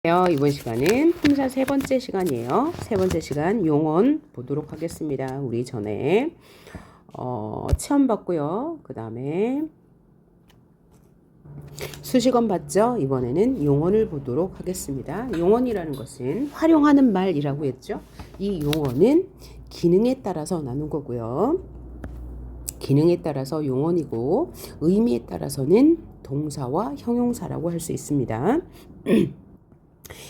이번 시간은 품사 세 번째 시간이에요. 세 번째 시간 용언 보도록 하겠습니다. 우리 전에 체험 봤고요. 그 다음에 수식어 봤죠? 이번에는 용언을 보도록 하겠습니다. 용언이라는 것은 활용하는 말이라고 했죠. 이 용언은 기능에 따라서 나눈 거고요. 기능에 따라서 용언이고 의미에 따라서는 동사와 형용사라고 할 수 있습니다.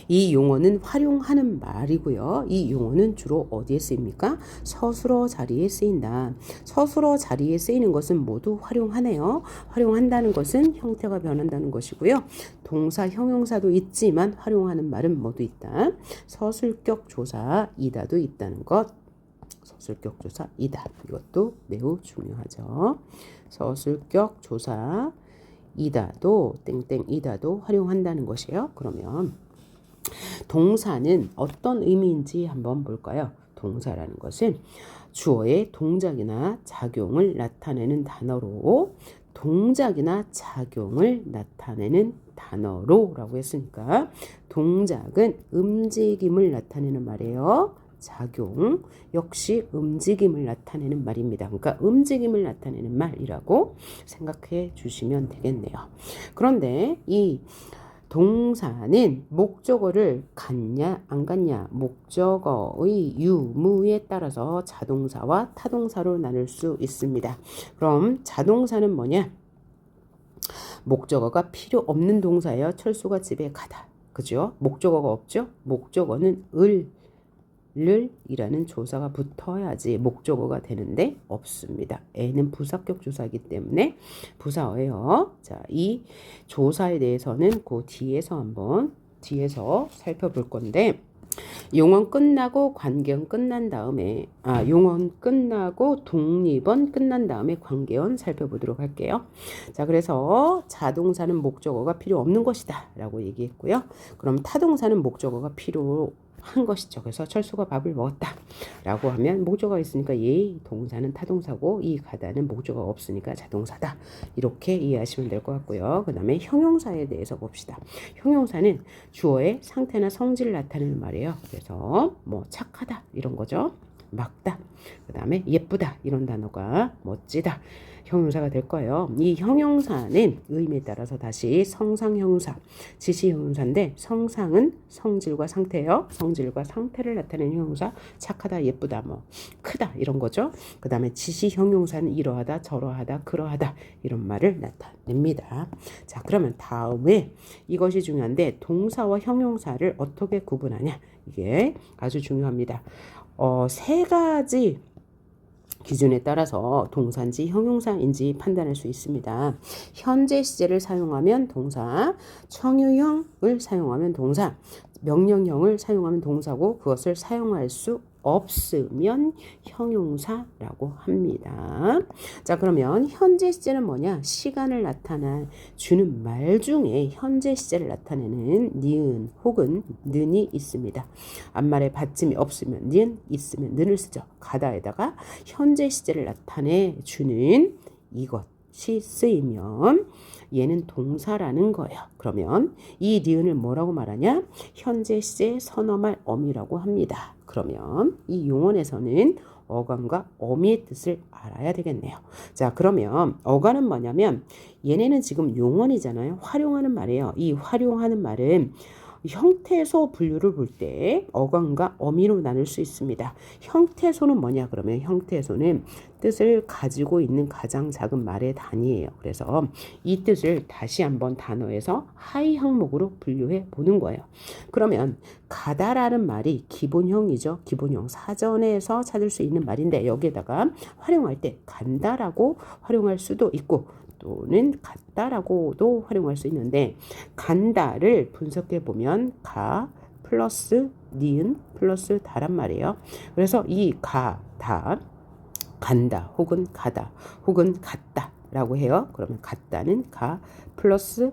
이 용어는 활용하는 말이고요. 이 용어는 주로 어디에 쓰입니까? 서술어 자리에 쓰인다. 서술어 자리에 쓰이는 것은 모두 활용하네요. 활용한다는 것은 형태가 변한다는 것이고요. 동사, 형용사도 있지만 활용하는 말은 모두 있다. 서술격 조사 이다도 있다는 것. 서술격 조사 이다. 이것도 매우 중요하죠. 서술격 조사 이다도 땡땡 이다도 활용한다는 것이에요. 그러면 동사는 어떤 의미인지 한번 볼까요? 동사라는 것은 주어의 동작이나 작용을 나타내는 단어로 동작이나 작용을 나타내는 단어로 라고 했으니까 동작은 움직임을 나타내는 말이에요. 작용 역시 움직임을 나타내는 말입니다. 그러니까 움직임을 나타내는 말이라고 생각해 주시면 되겠네요. 그런데 이 동사는 목적어를 갖냐 안 갖냐 목적어의 유무에 따라서 자동사와 타동사로 나눌 수 있습니다. 그럼 자동사는 뭐냐? 목적어가 필요 없는 동사예요. 철수가 집에 가다. 그죠? 목적어가 없죠? 목적어는 이라는 조사가 붙어야지 목적어가 되는데 없습니다. 애는 부사격 조사이기 때문에 부사어예요. 자, 이 조사에 대해서는 그 뒤에서 살펴볼 건데 용언 끝나고 관계언 끝난 다음에 용언 끝나고 독립언 끝난 다음에 관계언 살펴보도록 할게요. 자, 그래서 자동사는 목적어가 필요 없는 것이다 라고 얘기했고요. 그럼 타동사는 목적어가 필요한 것이죠. 그래서 철수가 밥을 먹었다 라고 하면 목적어가 있으니까 동사는 타동사고 이 가다는 목적어가 없으니까 자동사다. 이렇게 이해하시면 될 것 같고요. 그 다음에 형용사에 대해서 봅시다. 형용사는 주어의 상태나 성질을 나타내는 말이에요. 그래서 뭐 착하다 이런 거죠. 막다, 그 다음에 예쁘다 이런 단어가 멋지다 형용사가 될 거예요. 이 형용사는 의미에 따라서 다시 성상 형용사, 지시 형용사인데 성상은 성질과 상태예요. 성질과 상태를 나타내는 형용사, 착하다, 예쁘다, 뭐 크다 이런 거죠. 그 다음에 지시 형용사는 이러하다, 저러하다, 그러하다 이런 말을 나타냅니다. 자, 그러면 다음에 이것이 중요한데 동사와 형용사를 어떻게 구분하냐 이게 아주 중요합니다. 세 가지 기준에 따라서 동사인지 형용사인지 판단할 수 있습니다. 현재 시제를 사용하면 동사, 청유형을 사용하면 동사, 명령형을 사용하면 동사고 그것을 사용할 수 없으면 형용사라고 합니다. 자, 그러면 현재 시제는 뭐냐? 시간을 나타내 주는 말 중에 현재 시제를 나타내는 니은 혹은 는이 있습니다. 앞말에 받침이 없으면 니은, 있으면 는을 쓰죠. 가다에다가 현재 시제를 나타내 주는 이것이 쓰이면 얘는 동사라는 거예요. 그러면 이 니은을 뭐라고 말하냐? 현재 시제 선어말 어미라고 합니다. 그러면 이 용언에서는 어간과 어미의 뜻을 알아야 되겠네요. 자, 그러면 어간은 뭐냐면 얘네는 지금 용언이잖아요. 활용하는 말이에요. 이 활용하는 말은 형태소 분류를 볼 때 어간과 어미로 나눌 수 있습니다. 형태소는 뭐냐? 그러면 형태소는 뜻을 가지고 있는 가장 작은 말의 단위예요. 그래서 이 뜻을 다시 한번 단어에서 하위 항목으로 분류해 보는 거예요. 그러면 가다라는 말이 기본형이죠. 기본형 사전에서 찾을 수 있는 말인데 여기에다가 활용할 때 간다라고 활용할 수도 있고 또는 갔다라고도 활용할 수 있는데 간다를 분석해 보면 가 플러스 니은 플러스 다란 말이에요. 그래서 이 가다 간다 혹은 가다 혹은 갔다 라고 해요. 그러면 갔다는 가 플러스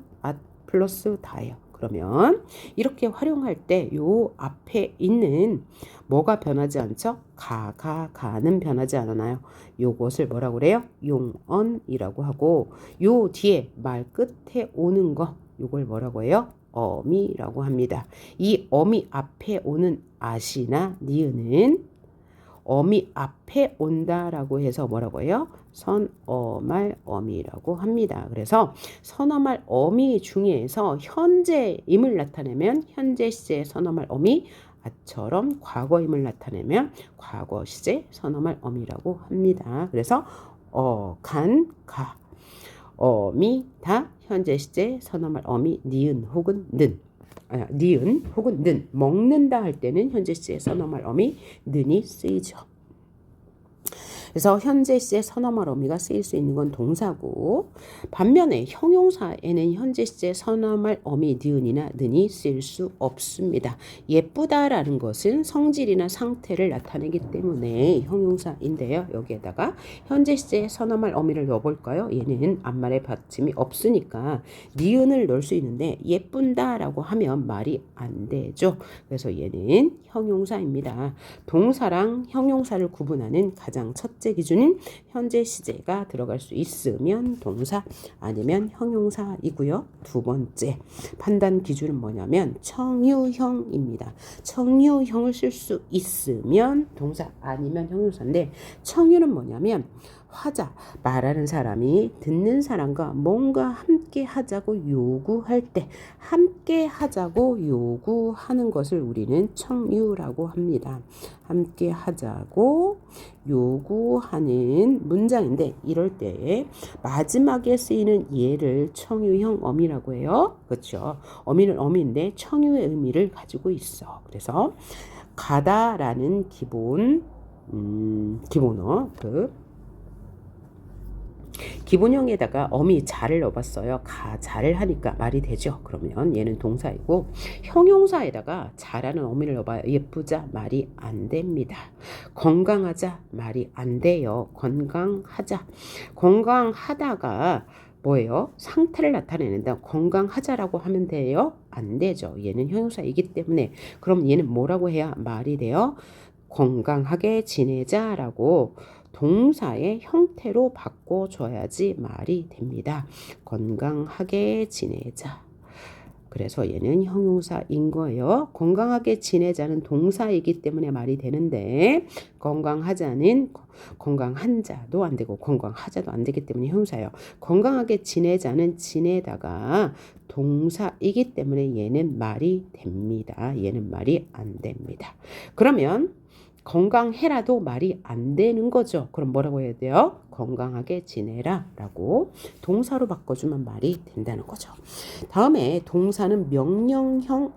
플러스 다예요. 그러면 이렇게 활용할 때 요 앞에 있는 뭐가 변하지 않죠? 가는 변하지 않아요. 요것을 뭐라고 그래요? 용언이라고 하고 요 뒤에 말 끝에 오는 거 요걸 뭐라고 해요? 어미라고 합니다. 이 어미 앞에 오는 아시나 니은은 어미 앞에 온다라고 해서 뭐라고 해요? 선어말 어미라고 합니다. 그래서 선어말 어미 중에서 현재임을 나타내면 현재 시제 선어말 어미, 아처럼 과거임을 나타내면 과거 시제 선어말 어미라고 합니다. 그래서 간, 가, 어미, 다 현재 시제 선어말 어미, 니은 혹은 는. 니은 혹은 는. 먹는다 할 때는 현재 시제 선어말 어미, 는이 쓰이죠. 그래서 현재 시제 선어말 어미가 쓰일 수 있는 건 동사고, 반면에 형용사에는 현재 시제 선어말 어미 니은이나 는이 쓰일 수 없습니다. 예쁘다라는 것은 성질이나 상태를 나타내기 때문에 형용사인데요. 여기에다가 현재 시제 선어말 어미를 넣어볼까요? 얘는 앞말에 받침이 없으니까 니은을 넣을 수 있는데 예쁜다라고 하면 말이 안 되죠. 그래서 얘는 형용사입니다. 동사랑 형용사를 구분하는 가장 첫째 기준은 현재 시제가 들어갈 수 있으면 동사 아니면 형용사이고요. 두 번째 판단 기준은 뭐냐면 청유형입니다. 청유형을 쓸 수 있으면 동사 아니면 형용사인데, 청유는 뭐냐면 화자, 말하는 사람이 듣는 사람과 뭔가 함께 하자고 요구할 때 함께 하자고 요구하는 것을 우리는 청유라고 합니다. 함께 하자고 요구하는 문장인데, 이럴 때 마지막에 쓰이는 예를 청유형 어미라고 해요. 그렇죠? 어미는 어미인데 청유의 의미를 가지고 있어. 그래서 가다라는 기본어 기본형에다가 어미 자를 넣어봤어요. 자를 하니까 말이 되죠. 그러면 얘는 동사이고, 형용사에다가 자라는 어미를 넣어봐요. 예쁘자 말이 안 됩니다. 건강하자 말이 안 돼요. 건강하자. 건강하다가 뭐예요? 상태를 나타내는데 건강하자라고 하면 돼요? 안 되죠. 얘는 형용사이기 때문에. 그럼 얘는 뭐라고 해야 말이 돼요? 건강하게 지내자라고 동사의 형태로 바꿔줘야지 말이 됩니다. 건강하게 지내자. 그래서 얘는 형용사인 거예요. 건강하게 지내자는 동사이기 때문에 말이 되는데, 건강하자는 건강한 자도 안 되고 건강하자도 안 되기 때문에 형용사예요. 건강하게 지내자는 지내다가 동사이기 때문에 얘는 말이 됩니다. 얘는 말이 안 됩니다. 그러면 건강해라도 말이 안 되는 거죠. 그럼 뭐라고 해야 돼요? 건강하게 지내라 라고 동사로 바꿔주면 말이 된다는 거죠. 다음에 동사는 명령형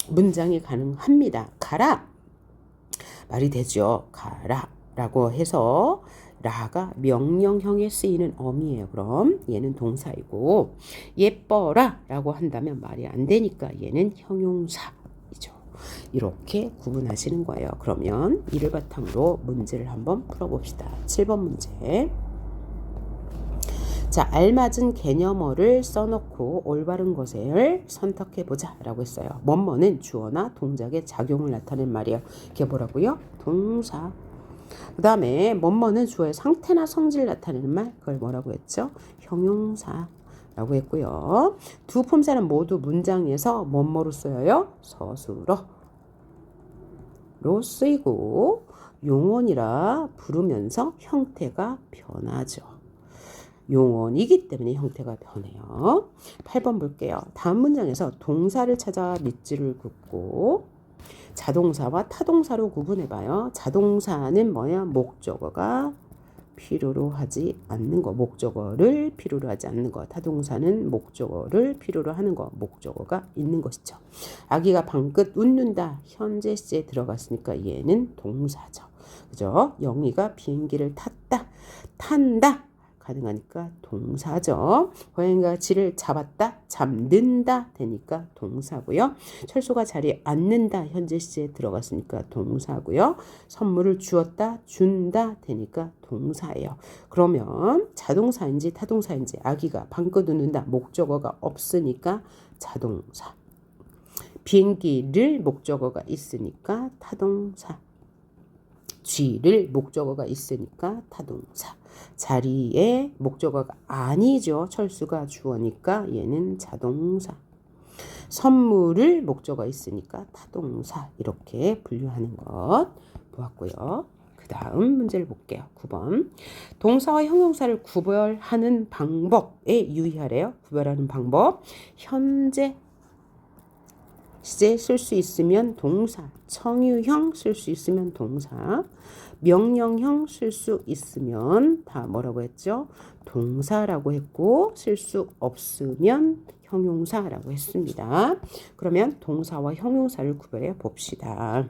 문장이 가능합니다. 가라 말이 되죠. 가라 라고 해서 라가 명령형에 쓰이는 어미예요. 그럼 얘는 동사이고, 예뻐라 라고 한다면 말이 안 되니까 얘는 형용사. 이렇게 구분하시는 거예요. 그러면 이를 바탕으로 문제를 한번 풀어봅시다. 7번 문제. 자, 알맞은 개념어를 써놓고 올바른 것을 선택해보자 라고 했어요. 뭐뭐는 주어나 동작의 작용을 나타낸 말이에요. 이게 뭐라고요? 동사. 그 다음에 뭐뭐는 주어의 상태나 성질을 나타내는 말, 그걸 뭐라고 했죠? 형용사 라고 했고요. 두 품사는 모두 문장에서 뭐뭐로 쓰여요? 서술어로 쓰이고, 용언이라 부르면서 형태가 변하죠. 용언이기 때문에 형태가 변해요. 8번 볼게요. 다음 문장에서 동사를 찾아 밑줄을 긋고 자동사와 타동사로 구분해봐요. 자동사는 뭐야? 목적어가 필요로 하지 않는 거, 목적어를 필요로 하지 않는 거. 타동사는 목적어를 필요로 하는 거, 목적어가 있는 것이죠. 아기가 방긋 웃는다, 현재 시제에 들어갔으니까 얘는 동사죠. 그죠? 영희가 비행기를 탔다, 탄다 가능하니까 동사죠. 고양이가 쥐를 잡았다, 잡는다 되니까 동사고요. 철수가 자리에 앉는다, 현재 시제에 들어갔으니까 동사고요. 선물을 주었다, 준다 되니까 동사예요. 그러면 자동사인지 타동사인지, 아기가 방긋 웃는다 목적어가 없으니까 자동사, 비행기를 목적어가 있으니까 타동사, 쥐를 목적어가 있으니까 타동사, 자리에 목적어가 아니죠. 철수가 주어니까 얘는 자동사. 선물을 목적어 있으니까 타동사 이렇게 분류하는 것 보았고요. 그 다음 문제를 볼게요. 9번. 동사와 형용사를 구별하는 방법에 유의하래요. 구별하는 방법. 현재 시제 쓸 수 있으면 동사, 청유형 쓸 수 있으면 동사, 명령형 쓸 수 있으면 다 뭐라고 했죠? 동사라고 했고 쓸 수 없으면 형용사라고 했습니다. 그러면 동사와 형용사를 구별해 봅시다.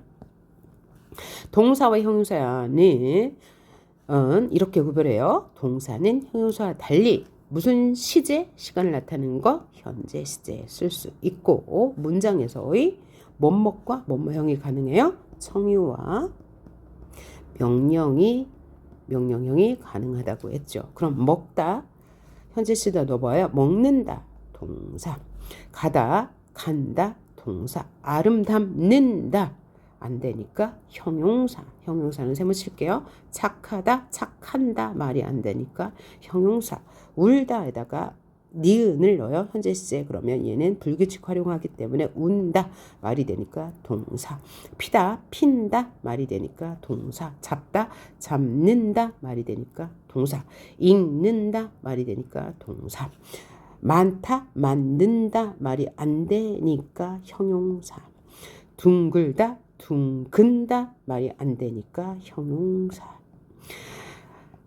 동사와 형용사는 이렇게 구별해요. 동사는 형용사와 달리 무슨 시제, 시간을 나타내는 거 현재 시제에 쓸 수 있고 문장에서의 뭐뭐과 뭐뭐형이 가능해요. 청유와 명령형이 가능하다고 했죠. 그럼 먹다 현재 시제다 넣어봐요. 먹는다 동사, 가다 간다 동사, 아름답는다 안 되니까 형용사. 형용사는 세모 칠게요. 착하다, 착한다 말이 안 되니까 형용사. 울다에다가 니은을 넣어요. 현재 시제. 그러면 얘는 불규칙 활용하기 때문에 운다 말이 되니까 동사. 피다, 핀다 말이 되니까 동사. 잡다, 잡는다 말이 되니까 동사. 읽는다 말이 되니까 동사. 많다, 만든다 말이 안 되니까 형용사. 둥글다, 둥근다 말이 안 되니까 형용사.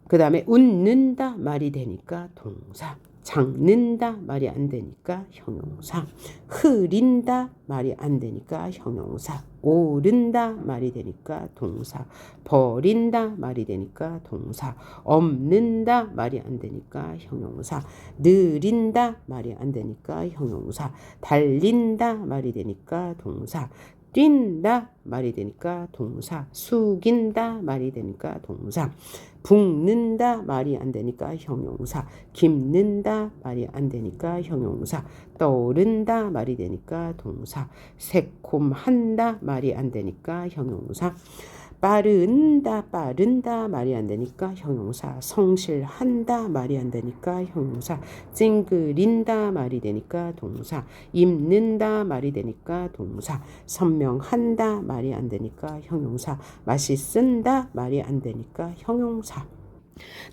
그 다음에 웃는다 말이 되니까 동사. 장는다 말이 안 되니까 형용사. 흐린다 말이 안 되니까 형용사. 오른다 말이 되니까 동사. 버린다 말이 되니까 동사. 없는다 말이 안 되니까 형용사. 느린다 말이 안 되니까 형용사. 달린다 말이 되니까 동사. 뛴다 말이 되니까 동사. 숙인다 말이 되니까 동사. 붓는다 말이 안 되니까 형용사. 깁는다 말이 안 되니까 형용사. 떠오른다 말이 되니까 동사. 새콤한다 말이 안 되니까 형용사. 빠른다 말이 안 되니까 형용사. 성실한다 말이 안 되니까 형용사. 찡그린다 말이 되니까 동사. 입는다 말이 되니까 동사. 선명한다 말이 안 되니까 형용사. 맛있은다 말이 안 되니까 형용사.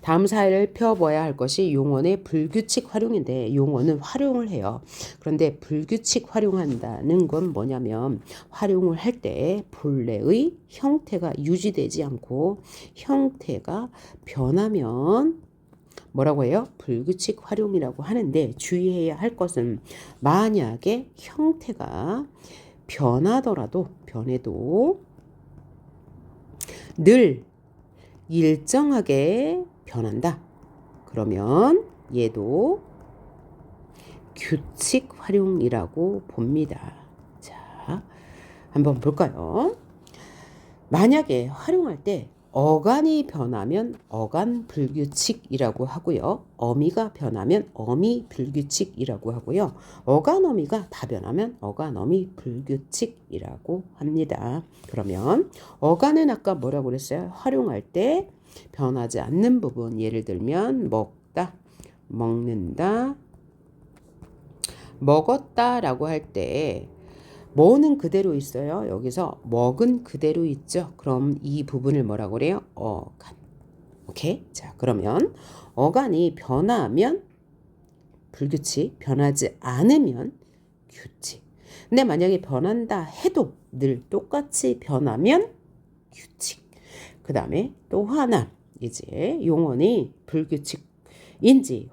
다음 사례를 펴봐야 할 것이 용언의 불규칙 활용인데 용언은 활용을 해요. 그런데 불규칙 활용한다는 건 뭐냐면 활용을 할 때 본래의 형태가 유지되지 않고 형태가 변하면 뭐라고 해요? 불규칙 활용이라고 하는데 주의해야 할 것은 만약에 형태가 변해도 늘 일정하게 변한다. 그러면 얘도 규칙 활용이라고 봅니다. 자, 한번 볼까요? 만약에 활용할 때 어간이 변하면 어간 불규칙이라고 하고요. 어미가 변하면 어미 불규칙이라고 하고요. 어간 어미가 다 변하면 어간 어미 불규칙이라고 합니다. 그러면 어간은 아까 뭐라고 그랬어요? 활용할 때 변하지 않는 부분 예를 들면 먹다, 먹는다, 먹었다라고 할 때 뭐는 그대로 있어요. 여기서 먹은 그대로 있죠. 그럼 이 부분을 뭐라고 그래요? 어간. 오케이? 자, 그러면 어간이 변하면 불규칙, 변하지 않으면 규칙. 근데 만약에 변한다 해도 늘 똑같이 변하면 규칙. 그 다음에 또 하나 이제 용언이 불규칙인지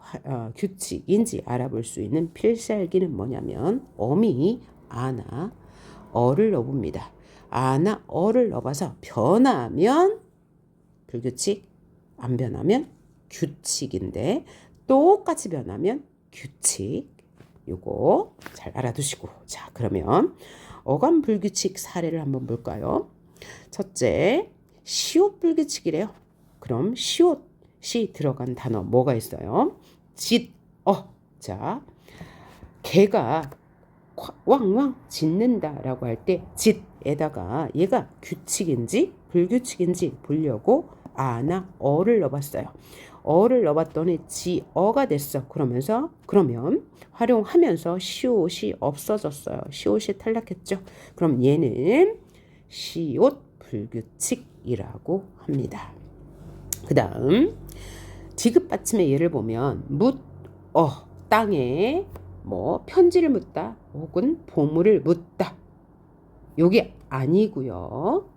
규칙인지 알아볼 수 있는 필살기는 뭐냐면 어미 아나 어를 넣어봅니다. 아나 어를 넣어봐서 변하면 불규칙, 안 변하면 규칙인데 똑같이 변하면 규칙. 요거 잘 알아두시고 자 그러면 어감 불규칙 사례를 한번 볼까요? 첫째 시옷 불규칙이래요. 그럼 시옷이 들어간 단어 뭐가 있어요? 자 개가 왕왕 짖는다라고 할 때 짖에다가 얘가 규칙인지 불규칙인지 보려고 아나 어를 넣어봤어요. 어를 넣어봤더니 지어가 됐어. 그러면 활용하면서 시옷이 없어졌어요. 시옷이 탈락했죠. 그럼 얘는 시옷 불규칙이라고 합니다. 그 다음 디귿 받침의 예를 보면 땅에 뭐 편지를 묻다 혹은 보물을 묻다. 요게 아니고요.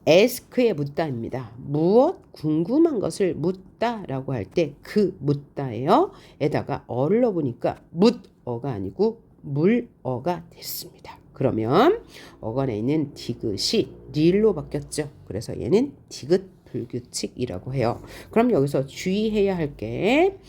ask에 묻다입니다. 무엇 궁금한 것을 묻다라고 할 때 그 묻다예요. 에다가 어를 넣어보니까 묻어가 아니고 물어가 됐습니다. 그러면 어간에 있는 디귿이 릴로 바뀌었죠. 그래서 얘는 디귿 불규칙이라고 해요. 그럼 여기서 주의해야 할 게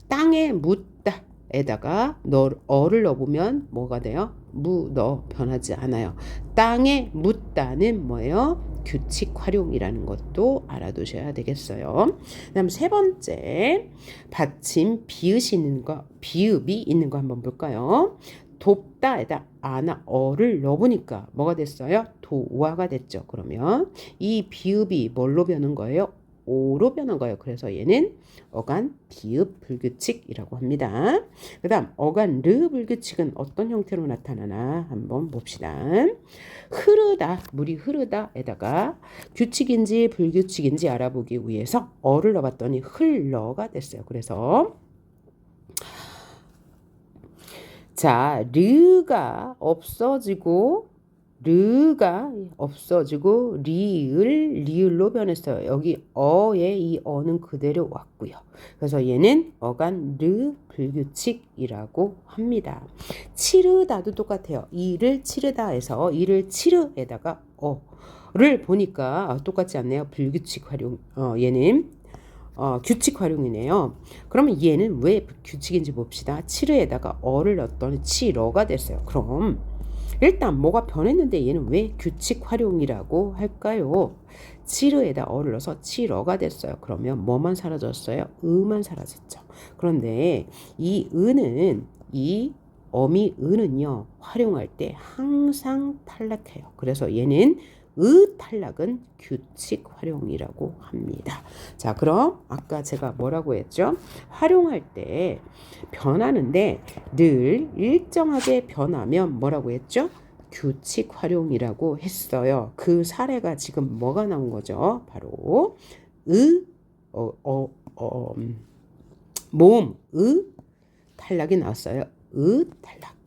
땅에 묻다 에다가 어를 넣어보면 뭐가 돼요? 묻어 변하지 않아요. 땅에 묻다는 뭐예요? 규칙 활용이라는 것도 알아두셔야 되겠어요. 그다음 세 번째 받침 비읍이 있는 거 한번 볼까요? 돕다에다 아나 어를 넣어보니까 뭐가 됐어요? 도와가 됐죠. 그러면 이 비읍이 뭘로 변한 거예요? 오로 변한 거예요. 그래서 얘는 어간 비읍 불규칙이라고 합니다. 그 다음 어간 르 불규칙은 어떤 형태로 나타나나 한번 봅시다. 흐르다, 물이 흐르다에다가 규칙인지 불규칙인지 알아보기 위해서 어를 넣어봤더니 흘러가 됐어요. 그래서 자, 르가 없어지고 리을로 변했어요. 여기 어의 이 어는 그대로 왔고요. 그래서 얘는 어간 르 불규칙이라고 합니다. 치르다도 똑같아요. 이를 치르다에서 이를 치르에다가 어를 보니까 똑같지 않네요. 불규칙 활용. 얘는 규칙 활용이네요. 그러면 얘는 왜 규칙인지 봅시다. 치르에다가 어를 넣었더니 치러가 됐어요. 그럼 일단 뭐가 변했는데 얘는 왜 규칙 활용이라고 할까요? 치르에다 어를 넣어서 치러가 됐어요. 그러면 뭐만 사라졌어요? 의만 사라졌죠. 그런데 이 어미 의는요 활용할 때 항상 탈락해요. 그래서 얘는 탈락은 규칙 활용이라고 합니다. 자, 그럼 아까 제가 뭐라고 했죠? 활용할 때 변하는데 늘 일정하게 변하면 뭐라고 했죠? 규칙 활용이라고 했어요. 그 사례가 지금 뭐가 나온 거죠? 바로 모음 탈락이 나왔어요. 탈락.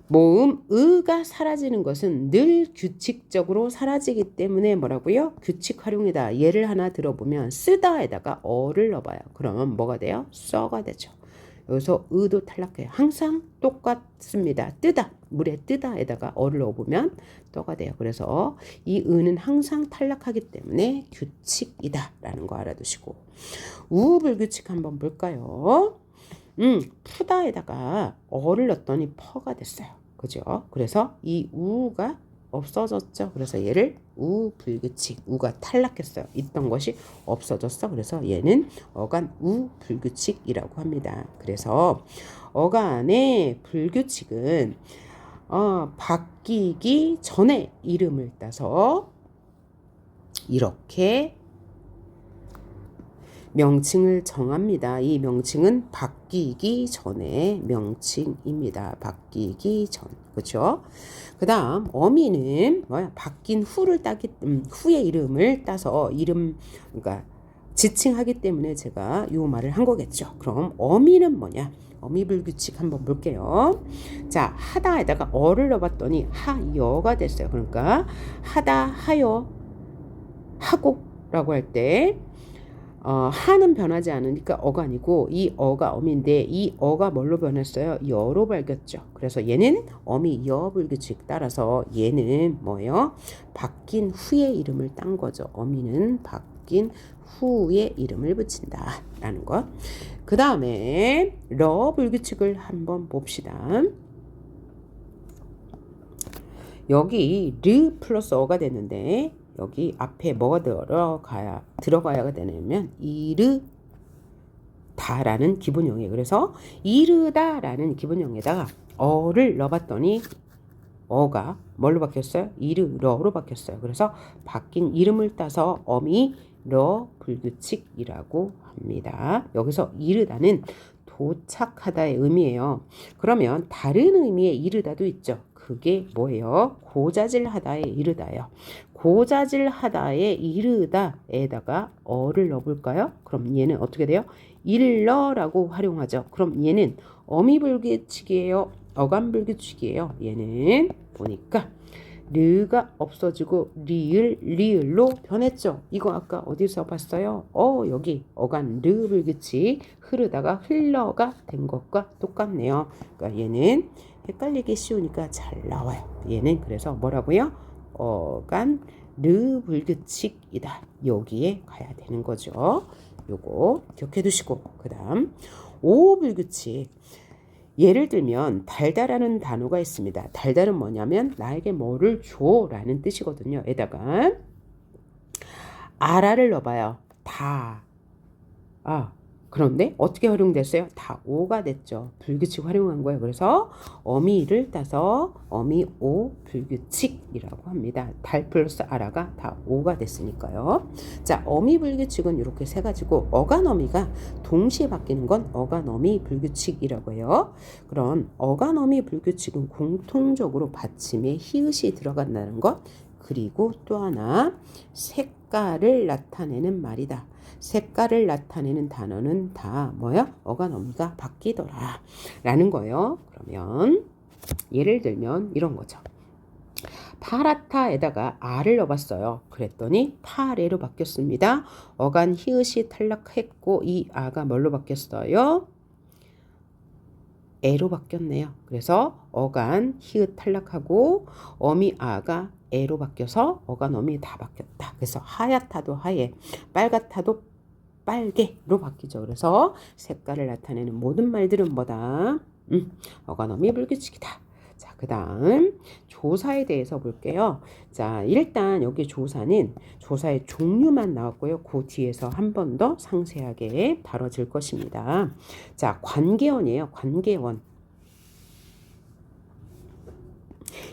모음 의가 사라지는 것은 늘 규칙적으로 사라지기 때문에 뭐라고요? 규칙 활용이다. 예를 하나 들어보면 쓰다에다가 어를 넣어봐요. 그러면 뭐가 돼요? 써가 되죠. 여기서 의도 탈락해요. 항상 똑같습니다. 뜨다, 물에 뜨다에다가 어를 넣어보면 떠가 돼요. 그래서 이 의는 항상 탈락하기 때문에 규칙이다 라는 거 알아두시고 우불규칙 한번 볼까요? 푸다에다가 어를 넣었더니 퍼가 됐어요. 그죠? 그래서 이 우가 없어졌죠. 그래서 얘를 우불규칙, 우가 탈락했어요. 있던 것이 없어졌어. 그래서 얘는 어간 우불규칙이라고 합니다. 그래서 어간의 불규칙은 바뀌기 전에 이름을 따서 이렇게 명칭을 정합니다. 이 명칭은 바뀌기 전의 명칭입니다. 바뀌기 전. 그렇죠? 그 다음 어미는 바뀐 후의 이름을 따서 그러니까 지칭하기 때문에 제가 이 말을 한 거겠죠. 그럼 어미는 뭐냐? 어미불규칙 한번 볼게요. 자, 하다에다가 어를 넣어봤더니 하여가 됐어요. 그러니까 하다, 하여, 하고 라고 할 때 하는 변하지 않으니까 어가 아니고 이 어가 어미인데 이 어가 뭘로 변했어요? 여로 바뀌었죠. 그래서 얘는 어미 여불규칙 따라서 얘는 뭐예요? 바뀐 후의 이름을 딴 거죠. 어미는 바뀐 후의 이름을 붙인다 라는 것. 그 다음에 러 불규칙을 한번 봅시다. 여기 르 플러스 어가 됐는데 여기 앞에 뭐가 들어가야 되냐면 이르다라는 기본형이에요. 그래서 이르다라는 기본형에다가 어를 넣어봤더니 어가 뭘로 바뀌었어요? 이르러로 바뀌었어요. 그래서 바뀐 이름을 따서 어미 러 불규칙이라고 합니다. 여기서 이르다는 도착하다의 의미예요. 그러면 다른 의미의 이르다도 있죠. 그게 뭐예요? 고자질하다에 이르다요. 고자질하다에 이르다에다가 어를 넣어볼까요? 그럼 얘는 어떻게 돼요? 일러라고 활용하죠. 그럼 얘는 어미불규칙이에요. 어감불규칙이에요. 얘는 보니까 르가 없어지고 리을로 변했죠. 이거 아까 어디서 봤어요? 여기 어간 르 불규칙 흐르다가 흘러가 된 것과 똑같네요. 그러니까 얘는 헷갈리기 쉬우니까 잘 나와요. 얘는 그래서 뭐라고요? 어간 르 불규칙이다. 여기에 가야 되는 거죠. 요거 기억해 두시고 그 다음 오 불규칙. 예를 들면 달달하는 단어가 있습니다. 달달은 뭐냐면 나에게 뭐를 줘 라는 뜻이거든요. 에다가 아라를 넣어봐요. 다. 그런데 어떻게 활용됐어요? 다 오가 됐죠. 불규칙 활용한 거예요. 그래서 어미를 따서 어미오 불규칙이라고 합니다. 달 플러스 아라가 다 오가 됐으니까요. 자, 어미 불규칙은 이렇게 세 가지고 어간어미가 동시에 바뀌는 건 어간어미 불규칙이라고 해요. 그럼 어간어미 불규칙은 공통적으로 받침에 히읗이 들어간다는 것, 그리고 또 하나 색깔을 나타내는 말이다. 색깔을 나타내는 단어는 다 뭐야? 어간어미가 바뀌더라 라는 거예요. 그러면 예를 들면 이런 거죠. 파라타에다가 아를 넣어봤어요. 그랬더니 파레로 바뀌었습니다. 어간 히읗이 탈락했고 이 아가 뭘로 바뀌었어요? 에로 바뀌었네요. 그래서 어간 히읗 탈락하고 어미 아가 에로 바뀌어서 어간 어미 다 바뀌었다. 그래서 하얗다도 하얘, 빨갛다도 빨개로 바뀌죠. 그래서 색깔을 나타내는 모든 말들은 뭐다? 어간어미 불규칙이다. 자, 그 다음 조사에 대해서 볼게요. 자, 일단 여기 조사는 조사의 종류만 나왔고요. 그 뒤에서 한 번 더 상세하게 다뤄질 것입니다. 자, 관계원이에요. 관계원.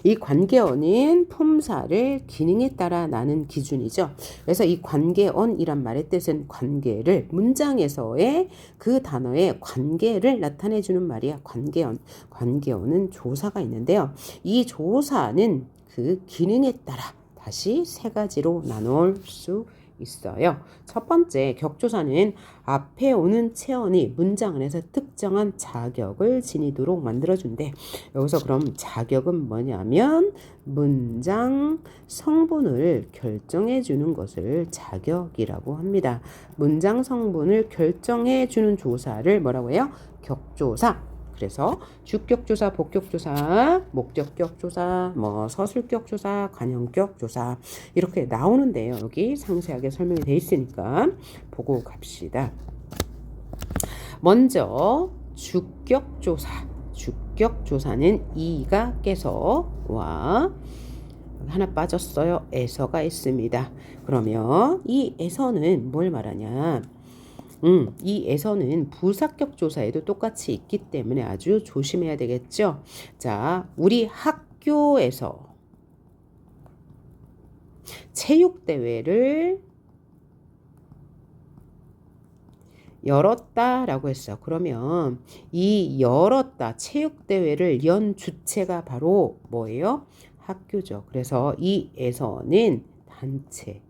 이 관계어는 품사를 기능에 따라 나는 기준이죠. 그래서 이 관계언이란 말의 뜻은 관계를 문장에서의 그 단어의 관계를 나타내주는 말이야. 관계언. 관계어는 조사가 있는데요. 이 조사는 그 기능에 따라 다시 세 가지로 나눌 수 있어요. 첫 번째 격조사는 앞에 오는 체언이 문장 안에서 특정한 자격을 지니도록 만들어준대. 여기서 그럼 자격은 뭐냐면 문장 성분을 결정해 주는 것을 자격이라고 합니다. 문장 성분을 결정해 주는 조사를 뭐라고 해요? 격조사. 그래서 주격조사, 복격조사, 목적격조사, 서술격조사, 관형격조사 이렇게 나오는데요. 여기 상세하게 설명이 되어 있으니까 보고 갑시다. 먼저 주격조사. 주격조사는 이가 깨서 와 하나 빠졌어요. 에서가 있습니다. 그러면 이 에서는 뭘 말하냐? 이 에서는 부사격 조사에도 똑같이 있기 때문에 아주 조심해야 되겠죠. 자, 우리 학교에서 체육대회를 열었다라고 했어. 그러면 이 열었다 체육대회를 연 주체가 바로 뭐예요? 학교죠. 그래서 이 에서는 단체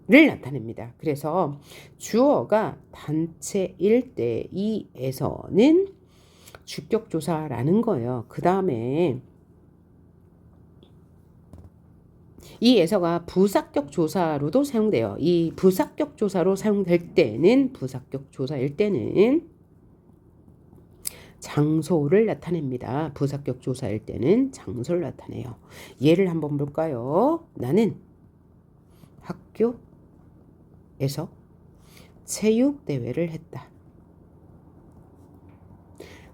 를 나타냅니다. 그래서 주어가 단체일 때 이에서는 주격조사라는 거예요. 그 다음에 이 에서가 부사격 조사로도 사용돼요. 이 부사격 조사로 사용될 때는 부사격 조사일 때는 장소를 나타냅니다. 부사격 조사일 때는 장소를 나타내요. 예를 한번 볼까요? 나는 학교 에서 체육대회를 했다.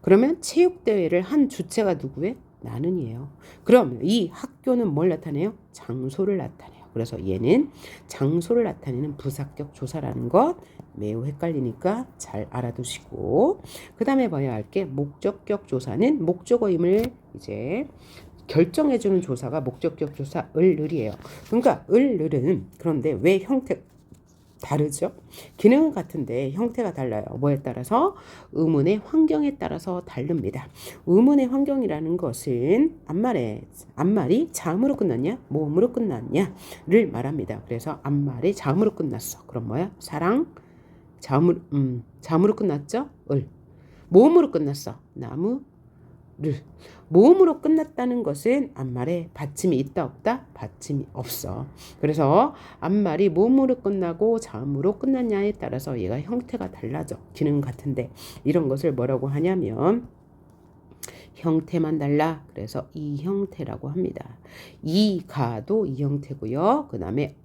그러면 체육대회를 한 주체가 누구예요? 나는이에요. 그럼 이 학교는 뭘 나타내요? 장소를 나타내요. 그래서 얘는 장소를 나타내는 부사격 조사라는 것 매우 헷갈리니까 잘 알아두시고 그 다음에 봐야 할 게 목적격 조사는 목적어임을 이제 결정해주는 조사가 목적격 조사 을을이에요. 그러니까 을을은 그런데 왜 형태 다르죠? 기능은 같은데 형태가 달라요. 뭐에 따라서? 의문의 환경에 따라서 다릅니다. 의문의 환경이라는 것은 앞말이 자음으로 끝났냐? 모음으로 끝났냐를 말합니다. 그래서 앞말이 자음으로 끝났어. 그럼 뭐야? 사랑 자음으로 끝났죠? 을. 모음으로 끝났어. 나무 를. 모음으로 끝났다는 것은 앞말에 받침이 있다 없다? 받침이 없어. 그래서 앞말이 모음으로 끝나고 자음으로 끝났냐에 따라서 얘가 형태가 달라져. 기능은 같은데 이런 것을 뭐라고 하냐면 형태만 달라. 그래서 이 형태라고 합니다. 이 가도 이 형태고요. 그 다음에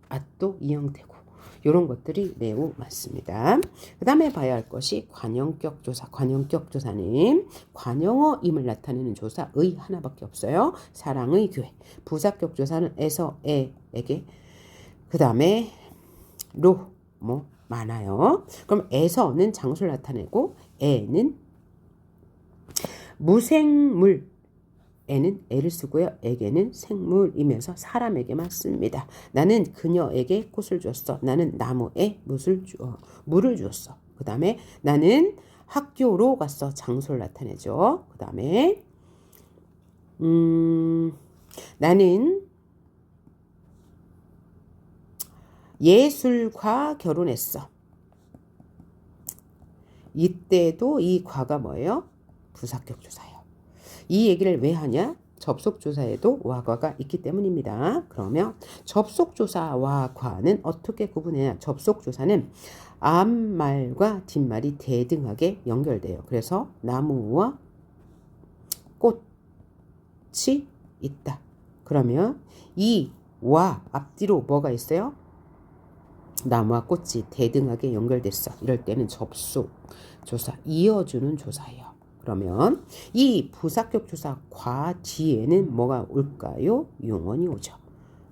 앗도 이 형태고. 이런 것들이 매우 많습니다. 그 다음에 봐야 할 것이 관형격 조사. 관형격 조사는 관형어임을 나타내는 조사의 하나밖에 없어요. 사랑의 교회. 부사격 조사는 에서, 에게. 그 다음에 많아요. 그럼 에서는 장소를 나타내고 에는 무생물. 에는 애를 쓰고요. 에게는 생물이면서 사람에게만 씁니다. 나는 그녀에게 꽃을 주었어. 나는 나무에 물을 주었어. 그 다음에 나는 학교로 갔어. 장소를 나타내죠. 그 다음에 나는 예술과 결혼했어. 이때도 이 과가 뭐예요? 부사격 조사예요. 이 얘기를 왜 하냐? 접속조사에도 와과가 있기 때문입니다. 그러면 접속조사와 과는 어떻게 구분해야? 접속조사는 앞말과 뒷말이 대등하게 연결돼요. 그래서 나무와 꽃이 있다. 그러면 이 와 앞뒤로 뭐가 있어요? 나무와 꽃이 대등하게 연결됐어. 이럴 때는 접속조사, 이어주는 조사예요. 그러면 이 부사격 조사 과 뒤에는 뭐가 올까요? 용언이 오죠.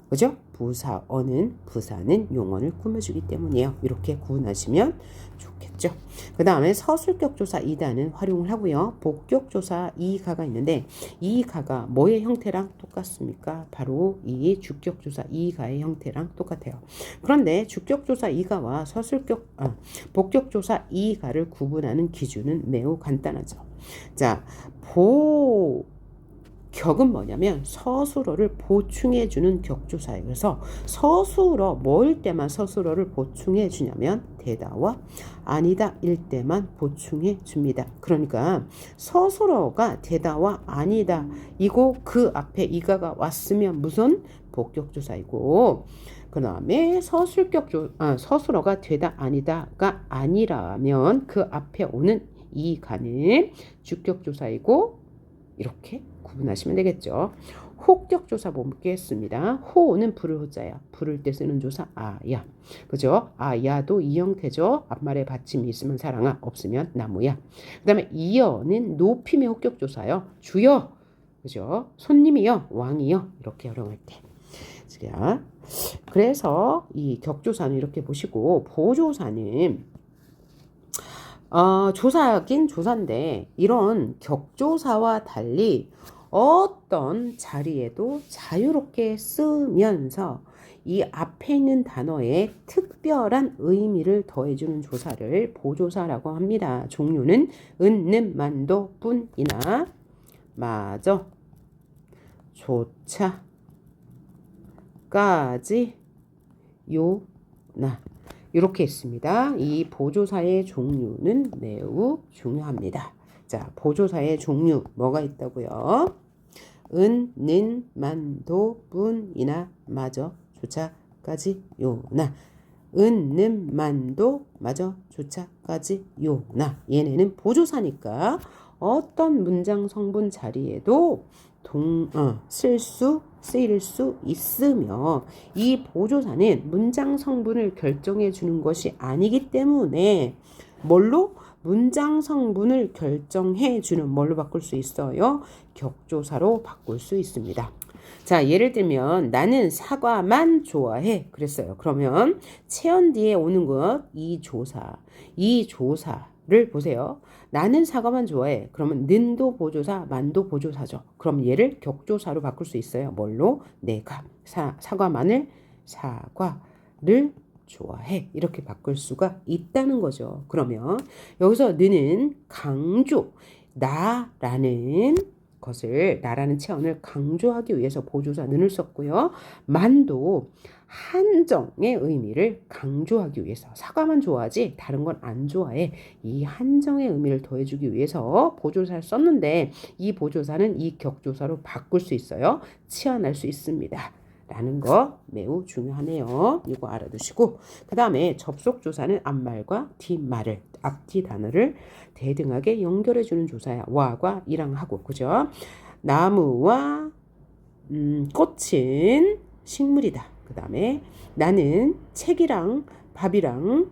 그죠? 부사는 용언을 꾸며주기 때문이에요. 이렇게 구분하시면 좋겠죠. 그 다음에 서술격 조사 이다는 활용을 하고요. 복격 조사 이가가 있는데 이가가 뭐의 형태랑 똑같습니까? 바로 이 주격 조사 이가의 형태랑 똑같아요. 그런데 주격 조사 이가와 복격 조사 이가를 구분하는 기준은 매우 간단하죠. 자, 격은 뭐냐면 서술어를 보충해주는 격조사예요. 그래서 서술어 뭐일 때만 서술어를 보충해 주냐면 되다와 아니다 일 때만 보충해 줍니다. 그러니까 서술어가 되다와 아니다 이고 그 앞에 이가가 왔으면 무슨 복격조사이고 그 다음에 서술어가 되다 아니다가 아니라면 그 앞에 오는 이가는 주격조사이고 이렇게 구분하시면 되겠죠. 호격조사 보겠습니다. 호는 부를 호자야. 부를 때 쓰는 조사 아야. 그죠? 아야도 이 형태죠. 앞말에 받침이 있으면 사랑아, 없으면 나무야. 그 다음에 이여는 높임의 호격조사요. 주여. 그죠? 손님이요. 왕이요. 이렇게 활용할 때. 자, 그래서 이 격조사는 이렇게 보시고 보조사는 조사긴 조사인데 이런 격조사와 달리 어떤 자리에도 자유롭게 쓰면서 이 앞에 있는 단어에 특별한 의미를 더해주는 조사를 보조사라고 합니다. 종류는 는, 만도, 뿐이나 마저, 조차, 까지, 요, 나 이렇게 있습니다. 이 보조사의 종류는 매우 중요합니다. 자, 보조사의 종류 뭐가 있다고요? 는, 만도, 뿐이나, 마저, 조차까지, 요나. 는, 만도, 마저, 조차까지, 요나. 얘네는 보조사니까 어떤 문장 성분 자리에도 쓰일 수 있으며 이 보조사는 문장 성분을 결정해 주는 것이 아니기 때문에 문장 성분을 결정해 주는 뭘로 바꿀 수 있어요? 격조사로 바꿀 수 있습니다. 자, 예를 들면 나는 사과만 좋아해 그랬어요. 그러면 체언 뒤에 오는 것 이 조사 를 보세요. 나는 사과만 좋아해. 그러면 는도 보조사, 만도 보조사죠. 그럼 얘를 격조사로 바꿀 수 있어요. 뭘로? 내가 사과만을 사과를 좋아해. 이렇게 바꿀 수가 있다는 거죠. 그러면 여기서 너는 강조, 나라는 것을, 나라는 체언을 강조하기 위해서 보조사 는을 썼고요. 만도 한정의 의미를 강조하기 위해서, 사과만 좋아하지 다른 건 안 좋아해, 이 한정의 의미를 더해주기 위해서 보조사를 썼는데, 이 보조사는 이 격조사로 바꿀 수 있어요. 치환할 수 있습니다. 라는 거 매우 중요하네요. 이거 알아두시고, 그 다음에 접속조사는 앞말과 뒷말을, 앞뒤 단어를 대등하게 연결해주는 조사야. 와과 이랑 하고, 그죠? 나무와 꽃은 식물이다. 그 다음에 나는 책이랑 밥이랑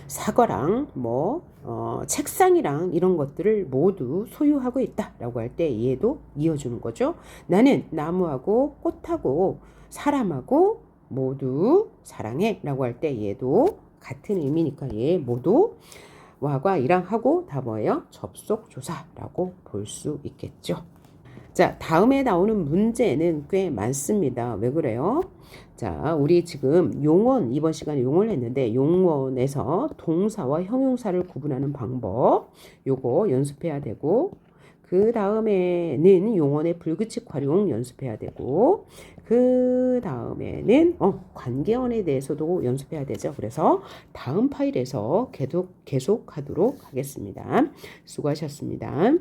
사과랑 책상이랑 이런 것들을 모두 소유하고 있다 라고 할 때 얘도 이어주는 거죠. 나는 나무하고 꽃하고 사람하고 모두 사랑해 라고 할 때 얘도 같은 의미니까 얘 모두 와과 이랑 하고 다 뭐예요? 접속조사라고 볼 수 있겠죠. 자, 다음에 나오는 문제는 꽤 많습니다. 왜 그래요? 자, 우리 지금 용언, 이번 시간에 용언을 했는데, 용언에서 동사와 형용사를 구분하는 방법, 요거 연습해야 되고, 그 다음에는 용언의 불규칙 활용 연습해야 되고, 그 다음에는 관계어에 대해서도 연습해야 되죠. 그래서 다음 파일에서 계속 하도록 하겠습니다. 수고하셨습니다.